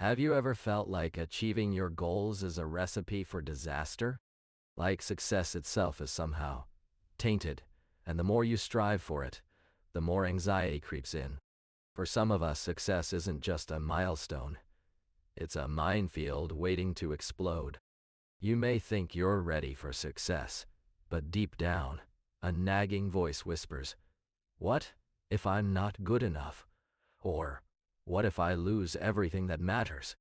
Have you ever felt like achieving your goals is a recipe for disaster? Like success itself is somehow tainted, and the more you strive for it, the more anxiety creeps in. For some of us, success isn't just a milestone, it's a minefield waiting to explode. You may think you're ready for success, but deep down, a nagging voice whispers, "What if I'm not good enough?" Or, "What if I lose everything that matters?"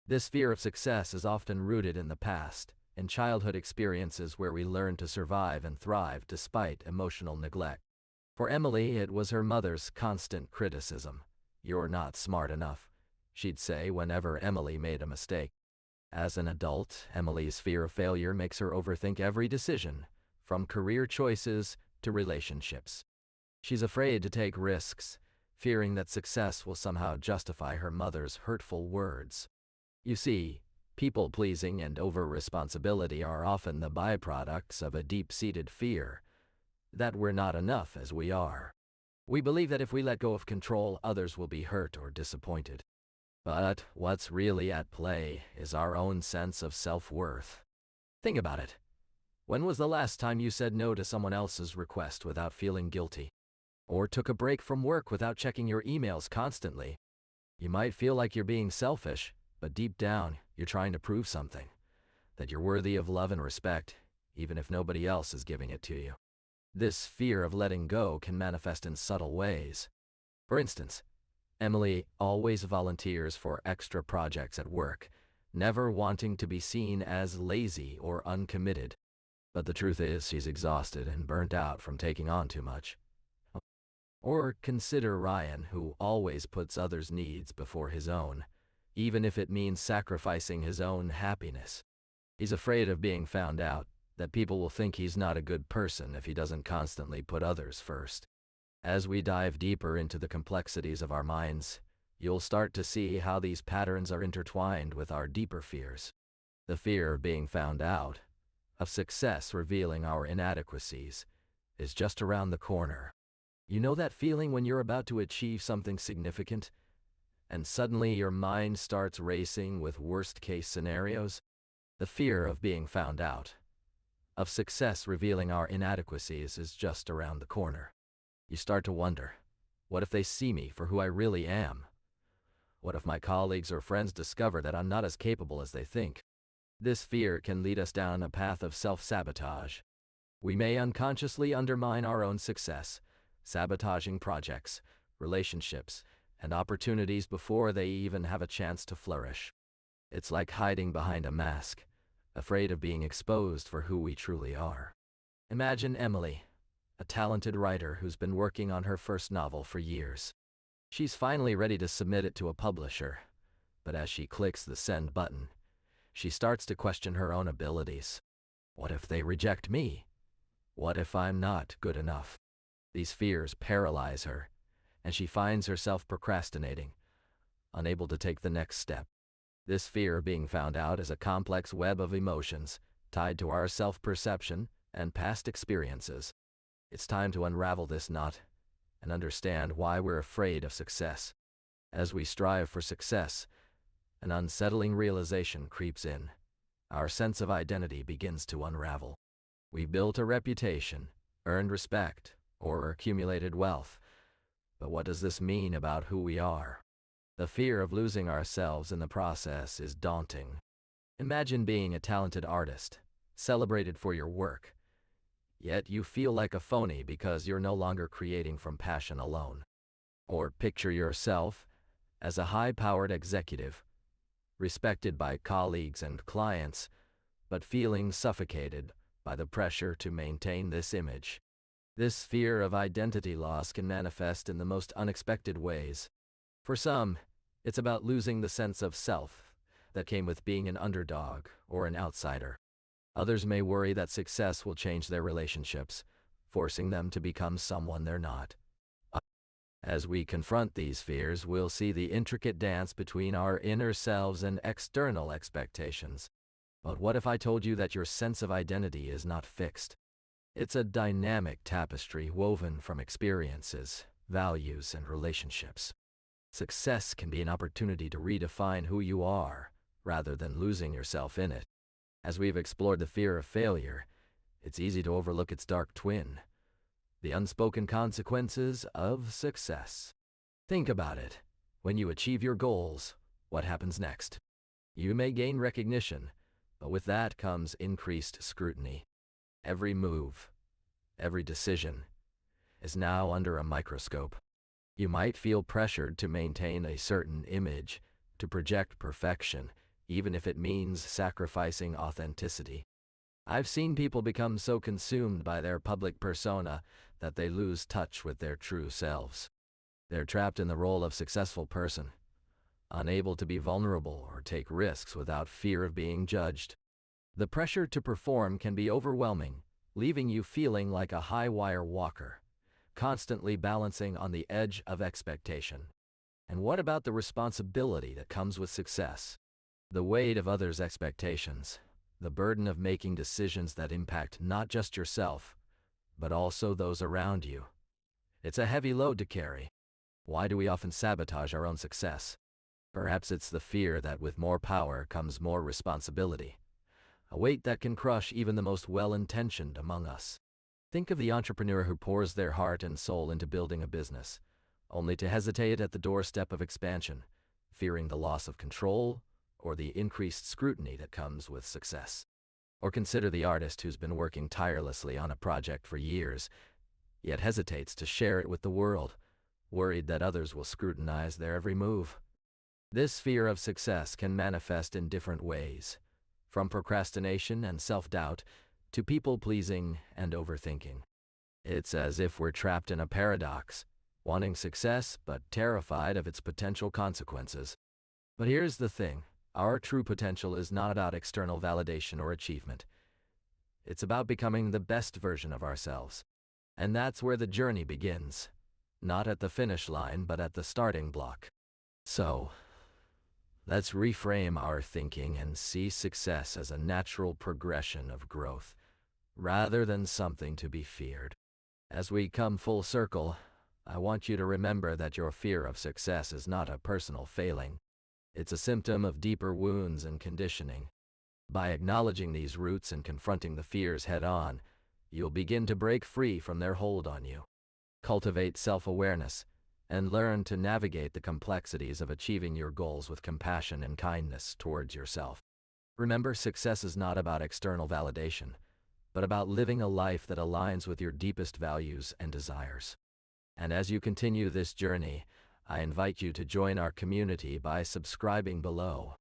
This fear of success is often rooted in the past, in childhood experiences where we learn to survive and thrive despite emotional neglect. For Emily, it was her mother's constant criticism. "You're not smart enough," she'd say whenever Emily made a mistake. As an adult, Emily's fear of failure makes her overthink every decision, from career choices to relationships. She's afraid to take risks, fearing that success will somehow justify her mother's hurtful words. You see, people-pleasing and over-responsibility are often the byproducts of a deep-seated fear that we're not enough as we are. We believe that if we let go of control, others will be hurt or disappointed. But what's really at play is our own sense of self-worth. Think about it. When was the last time you said no to someone else's request without feeling guilty? Or took a break from work without checking your emails constantly? You might feel like you're being selfish, but deep down, you're trying to prove something. That you're worthy of love and respect, even if nobody else is giving it to you. This fear of letting go can manifest in subtle ways. For instance, Emily always volunteers for extra projects at work, never wanting to be seen as lazy or uncommitted. But the truth is, she's exhausted and burnt out from taking on too much. Or consider Ryan, who always puts others' needs before his own, even if it means sacrificing his own happiness. He's afraid of being found out, that people will think he's not a good person if he doesn't constantly put others first. As we dive deeper into the complexities of our minds, you'll start to see how these patterns are intertwined with our deeper fears. The fear of being found out, of success revealing our inadequacies, is just around the corner. You know that feeling when you're about to achieve something significant, and suddenly your mind starts racing with worst-case scenarios? The fear of being found out, of success revealing our inadequacies, is just around the corner. You start to wonder, what if they see me for who I really am? What if my colleagues or friends discover that I'm not as capable as they think? This fear can lead us down a path of self-sabotage. We may unconsciously undermine our own success, sabotaging projects, relationships, and opportunities before they even have a chance to flourish. It's like hiding behind a mask, afraid of being exposed for who we truly are. Imagine Emily, a talented writer who's been working on her first novel for years. She's finally ready to submit it to a publisher, but as she clicks the send button, she starts to question her own abilities. What if they reject me? What if I'm not good enough? These fears paralyze her, and she finds herself procrastinating, unable to take the next step. This fear of being found out is a complex web of emotions tied to our self-perception and past experiences. It's time to unravel this knot and understand why we're afraid of success. As we strive for success, an unsettling realization creeps in. Our sense of identity begins to unravel. We've built a reputation, earned respect, or accumulated wealth. But what does this mean about who we are? The fear of losing ourselves in the process is daunting. Imagine being a talented artist, celebrated for your work, yet you feel like a phony because you're no longer creating from passion alone. Or picture yourself as a high-powered executive, respected by colleagues and clients, but feeling suffocated by the pressure to maintain this image. This fear of identity loss can manifest in the most unexpected ways. For some, it's about losing the sense of self that came with being an underdog or an outsider. Others may worry that success will change their relationships, forcing them to become someone they're not. As we confront these fears, we'll see the intricate dance between our inner selves and external expectations. But what if I told you that your sense of identity is not fixed? It's a dynamic tapestry woven from experiences, values, and relationships. Success can be an opportunity to redefine who you are, rather than losing yourself in it. As we've explored the fear of failure, it's easy to overlook its dark twin, the unspoken consequences of success. Think about it. When you achieve your goals, what happens next? You may gain recognition, but with that comes increased scrutiny. Every move, every decision, is now under a microscope. You might feel pressured to maintain a certain image, to project perfection, even if it means sacrificing authenticity. I've seen people become so consumed by their public persona that they lose touch with their true selves. They're trapped in the role of successful person, unable to be vulnerable or take risks without fear of being judged. The pressure to perform can be overwhelming, leaving you feeling like a high-wire walker, constantly balancing on the edge of expectation. And what about the responsibility that comes with success? The weight of others' expectations, the burden of making decisions that impact not just yourself, but also those around you. It's a heavy load to carry. Why do we often sabotage our own success? Perhaps it's the fear that with more power comes more responsibility, a weight that can crush even the most well-intentioned among us. Think of the entrepreneur who pours their heart and soul into building a business, only to hesitate at the doorstep of expansion, fearing the loss of control or the increased scrutiny that comes with success. Or consider the artist who's been working tirelessly on a project for years, yet hesitates to share it with the world, worried that others will scrutinize their every move. This fear of success can manifest in different ways, from procrastination and self-doubt to people-pleasing and overthinking. It's as if we're trapped in a paradox, wanting success but terrified of its potential consequences. But here's the thing. Our true potential is not about external validation or achievement. It's about becoming the best version of ourselves. And that's where the journey begins. Not at the finish line, but at the starting block. So, let's reframe our thinking and see success as a natural progression of growth, rather than something to be feared. As we come full circle, I want you to remember that your fear of success is not a personal failing. It's a symptom of deeper wounds and conditioning. By acknowledging these roots and confronting the fears head-on, you'll begin to break free from their hold on you. Cultivate self-awareness and learn to navigate the complexities of achieving your goals with compassion and kindness towards yourself. Remember, success is not about external validation, but about living a life that aligns with your deepest values and desires. And as you continue this journey, I invite you to join our community by subscribing below.